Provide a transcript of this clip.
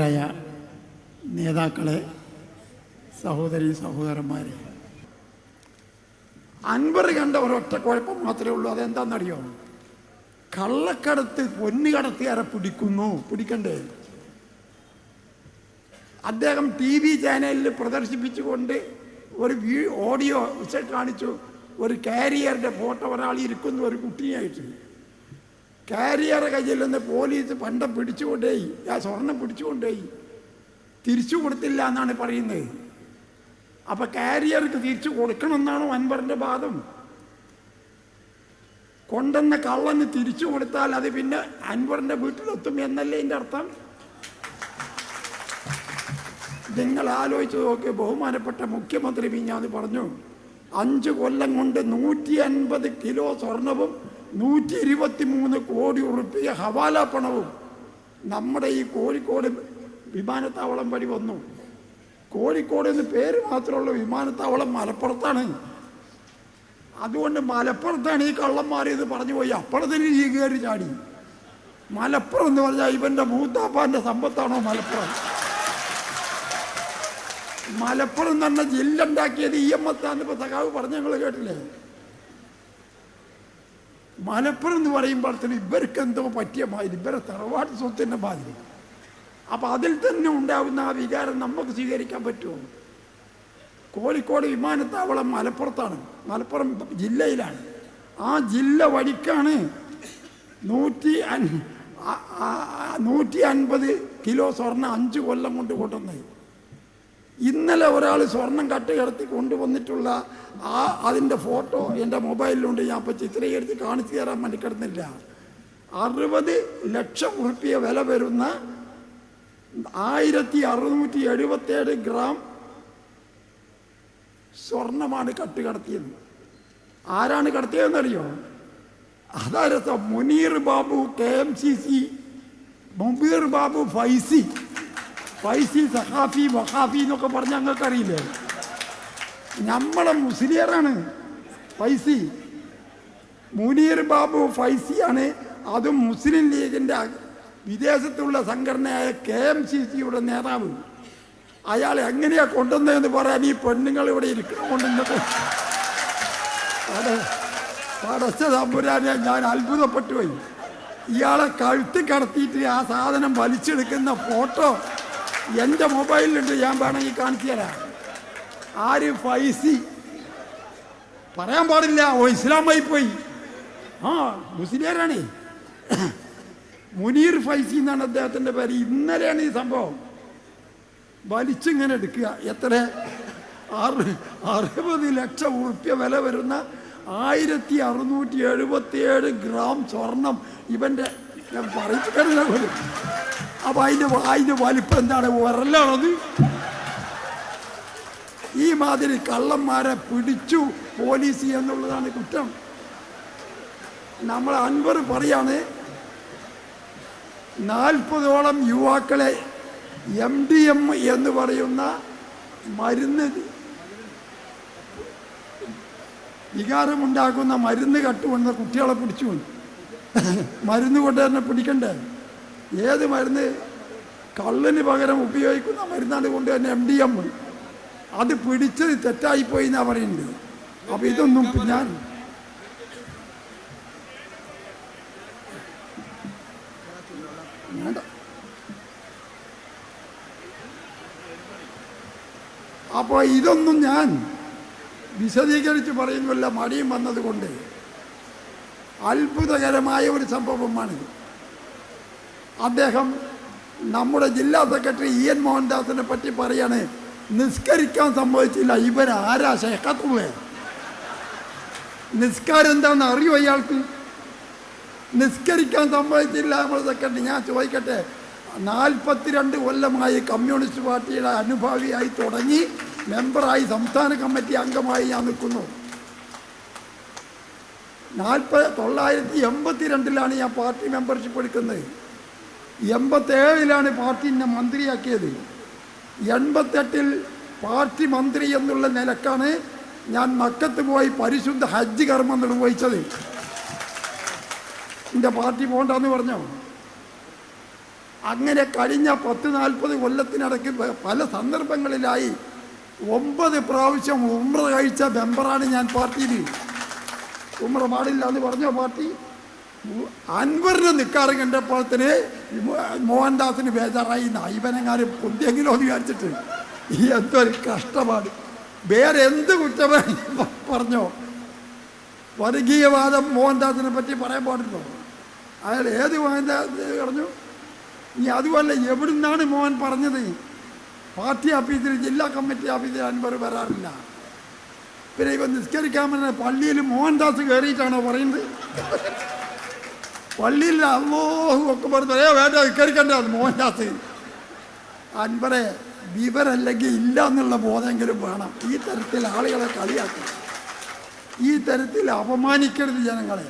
ായ നേതാക്കളെ, സഹോദരി സഹോദരന്മാരെ, അൻവർ കണ്ട ഒരൊറ്റ കുഴപ്പം മാത്രമേ ഉള്ളൂ. അതെന്താണെന്നറിയോ? കള്ളക്കടത്ത് പൊന്നുകടത്തുകാരെ പിടിക്കണ്ടേ? അദ്ദേഹം TV ചാനലിൽ പ്രദർശിപ്പിച്ചുകൊണ്ട് ഒരു ഓഡിയോ കാണിച്ചു. ഒരു കാരിയറിൻ്റെ ഫോട്ടോ ഒരാൾ ഇരിക്കുന്ന ഒരു കുട്ടിയായിട്ട്. കാരിയറെ കയ്യിൽ നിന്ന് പോലീസ് പണ്ടം പിടിച്ചുകൊണ്ടേയി, ആ സ്വർണം പിടിച്ചുകൊണ്ടേയി, തിരിച്ചു കൊടുത്തില്ല എന്നാണ് പറയുന്നത്. അപ്പം കാരിയർക്ക് തിരിച്ചു കൊടുക്കണമെന്നാണോ അൻവറിൻ്റെ വാദം? കൊണ്ടുവന്ന കള്ളന് തിരിച്ചു കൊടുത്താൽ അത് പിന്നെ അൻവറിൻ്റെ വീട്ടിലെത്തും എന്നല്ലേ എൻ്റെ അർത്ഥം? നിങ്ങൾ ആലോചിച്ച് നോക്കി. ബഹുമാനപ്പെട്ട മുഖ്യമന്ത്രി മിഞ്ഞാന്ന് പറഞ്ഞു, 5 കൊല്ലം കൊണ്ട് 150 കിലോ സ്വർണവും 123 കോടി ഉറുപ്പിക ഹവാല പണവും നമ്മുടെ ഈ കോഴിക്കോട് വിമാനത്താവളം വഴി വന്നു. കോഴിക്കോട് എന്ന് പേര് മാത്രമുള്ള വിമാനത്താവളം മലപ്പുറത്താണ്. അതുകൊണ്ട് മലപ്പുറത്താണ് ഈ കള്ളന്മാർ ഇത് പറഞ്ഞു പോയി. അപ്പുറത്തിന് ഈ കയറി ചാടി. മലപ്പുറം എന്ന് പറഞ്ഞാൽ ഇവൻ്റെ മൂത്താപ്പാൻ്റെ സമ്പത്താണോ മലപ്പുറം? മലപ്പുറം തന്നെ ജില്ല ഉണ്ടാക്കിയത് EMS ഇപ്പോൾ സഖാവ് പറഞ്ഞ് ഞങ്ങൾ കേട്ടില്ലേ? മലപ്പുറം എന്ന് പറയുമ്പോഴത്തേന് ഇവർക്ക് എന്തോ പറ്റിയ മാതിരി, ഇവരെ തറവാട്ട് സ്വത്തിൻ്റെ മാതിരി. അപ്പം അതിൽ തന്നെ ഉണ്ടാകുന്ന ആ വികാരം നമുക്ക് സ്വീകരിക്കാൻ പറ്റുമോ? കോഴിക്കോട് വിമാനത്താവളം മലപ്പുറത്താണ്, മലപ്പുറം ജില്ലയിലാണ്. ആ ജില്ല വഴിക്കാണ് 150 കിലോ സ്വർണ്ണം 5 കൊല്ലം കൊണ്ട് കൊണ്ടുവന്നത്. ഇന്നലെ ഒരാൾ സ്വർണം കട്ടുകിടത്തി കൊണ്ടുവന്നിട്ടുള്ള അതിൻ്റെ ഫോട്ടോ എൻ്റെ മൊബൈലിലുണ്ട്. ഞാൻ ഇപ്പോൾ ചിത്രീകരിച്ച് കാണിച്ചു തരാൻ മടിക്കിടന്നില്ല. 60 ലക്ഷം ഉറുപ്പിക വില വരുന്ന 1677 ഗ്രാം സ്വർണമാണ് കട്ടുകടത്തിയത്. ആരാണ് കടത്തിയതെന്നറിയോ? അതാ രസം. മുനീർ ബാബു, KMCC, മുബീർ ബാബു, ഫൈസി സഖാഫി വഖാഫി എന്നൊക്കെ പറഞ്ഞ് ഞങ്ങൾക്കറിയില്ലേ? നമ്മളെ മുസ്ലിയറാണ് ഫൈസി. മുനീർ ബാബു ഫൈസിയാണ്. അതും മുസ്ലിം ലീഗിൻ്റെ വിദേശത്തുള്ള സംഘടനയായ KMCCയുടെ നേതാവ്. അയാൾ എങ്ങനെയാ കൊണ്ടുവന്നതെന്ന് പറയാൻ ഈ പെണ്ണുങ്ങൾ ഇവിടെ ഇരിക്കണമെന്നുണ്ട്. പടച്ച തമ്പുരാനെ, ഞാൻ അത്ഭുതപ്പെട്ടു പോയി. ഇയാളെ കഴുത്തി കടത്തിയിട്ട് ആ സാധനം വലിച്ചെടുക്കുന്ന ഫോട്ടോ എൻ്റെ മൊബൈലിലുണ്ട്. ഞാൻ വേണമെങ്കിൽ കാണിച്ചു തരാം. ആര്? ഫൈസി. പറയാൻ പാടില്ല, ഓ ഇസ്ലാമായി പോയി. ആ മുസ്ലിയാരാണേ. മുനീർ ഫൈസി എന്നാണ് അദ്ദേഹത്തിൻ്റെ പേര്. ഇന്നലെയാണ് ഈ സംഭവം. വലിച്ചിങ്ങനെ എടുക്കുക. എത്ര? 60 ലക്ഷം ഉറുപ്പ്യ വില വരുന്ന 1677 ഗ്രാം സ്വർണം ഇവൻ്റെ. ഞാൻ പറയിപ്പിക്കാനില്ല പോലും. അപ്പം അതിൻ്റെ വലിപ്പം എന്താണ്? ഉരലാണത്. ഈ മാതിരി കള്ളന്മാരെ പിടിച്ചു പോലീസ് എന്നുള്ളതാണ് കുറ്റം. നമ്മൾ അൻവർ പറയാണ്, 40ഓളം യുവാക്കളെ MDM എന്ന് പറയുന്ന മരുന്ന്, വികാരമുണ്ടാക്കുന്ന മരുന്ന് കട്ടുകൊണ്ട കുട്ടികളെ പിടിച്ചു. മരുന്ന് കൊണ്ട് തന്നെ പിടിക്കണ്ടേ? ഏത് മരുന്ന്? കള്ളിന് പകരം ഉപയോഗിക്കുന്ന മരുന്നാണ് കൊണ്ട് തന്നെ MDM. അത് പിടിച്ചത് തെറ്റായിപ്പോയി എന്നാണ് പറയുന്നത്. അപ്പം ഇതൊന്നും ഞാൻ അപ്പോൾ ഇതൊന്നും ഞാൻ വിശദീകരിച്ച് പറയുന്നില്ല, മടിയും വന്നതുകൊണ്ട്. അത്ഭുതകരമായ ഒരു സംഭവമാണിത്. അദ്ദേഹം നമ്മുടെ ജില്ലാ സെക്രട്ടറി EN മോഹൻദാസിനെ പറ്റി പറയാണ്, നിസ്കരിക്കാൻ സംഭവിച്ചില്ല. ഇവരാരാ? ശേഖത്തുള്ളേ. നിസ്കാരം എന്താണെന്ന് അറിയോ അയാൾക്ക്? നിസ്കരിക്കാൻ സംഭവിച്ചില്ല നമ്മുടെ സെക്രട്ടറി. ഞാൻ ചോദിക്കട്ടെ, 42 കൊല്ലമായി കമ്മ്യൂണിസ്റ്റ് പാർട്ടിയുടെ അനുഭാവിയായി തുടങ്ങി മെമ്പറായി സംസ്ഥാന കമ്മിറ്റി അംഗമായി ഞാൻ നിൽക്കുന്നു. 1982 ഞാൻ പാർട്ടി മെമ്പർഷിപ്പ് എടുക്കുന്നത്. 87 പാർട്ടി എന്നെ മന്ത്രിയാക്കിയത്. 88 പാർട്ടി മന്ത്രി എന്നുള്ള നിലക്കാണ് ഞാൻ മക്കത്ത് പോയി പരിശുദ്ധ ഹജ്ജ് കർമ്മം നിർവഹിച്ചത്. എൻ്റെ പാർട്ടി പോകണ്ടെന്ന് പറഞ്ഞോ? അങ്ങനെ കഴിഞ്ഞ 10-40 കൊല്ലത്തിനിടയ്ക്ക് പല സന്ദർഭങ്ങളിലായി 9 പ്രാവശ്യം ഉംറ കഴിച്ച മെമ്പറാണ് ഞാൻ പാർട്ടിയിൽ. ഉംറ പാടില്ല എന്ന് പറഞ്ഞോ പാർട്ടി? അൻവറിന് നിൽക്കാറ് കണ്ടപ്പോഴത്തിന് മോഹൻദാസിന് ബേജാറായി. ഇവനെങ്ങാനും പൊന്തിയെങ്കിലോ എന്ന് വിചാരിച്ചിട്ട് എന്തൊരു കഷ്ടപ്പാട്. വേറെ എന്ത് കുറ്റം പറഞ്ഞോ? വർഗീയവാദം മോഹൻദാസിനെ പറ്റി പറയാൻ പാടില്ലോ? അയാൾ ഏത് മോഹൻദാസ് പറഞ്ഞു? ഇനി അതുപോലെ എവിടുന്നാണ് മോഹൻ പറഞ്ഞത്? പാർട്ടി ഓഫീസിൽ, ജില്ലാ കമ്മിറ്റി ഓഫീസിൽ അൻവർ വരാറില്ല. പിന്നെ ഇവ നിസ്കരിക്കാൻ പറഞ്ഞ പള്ളിയിൽ മോഹൻദാസ് കയറിയിട്ടാണോ പറയുന്നത്? പള്ളിയിൽ അല്ലാഹു ഒക്കെ പറഞ്ഞു വേണ്ട നിസ്കരിക്കണ്ട മോഹൻദാസ്. അൻവറെ വിവരല്ലെങ്കിൽ ഇല്ല എന്നുള്ള ബോധമെങ്കിലും വേണം. ഈ തരത്തിൽ ആളുകളെ കളിയാക്കണം, ഈ തരത്തിൽ അപമാനിക്കരുത് ജനങ്ങളെ.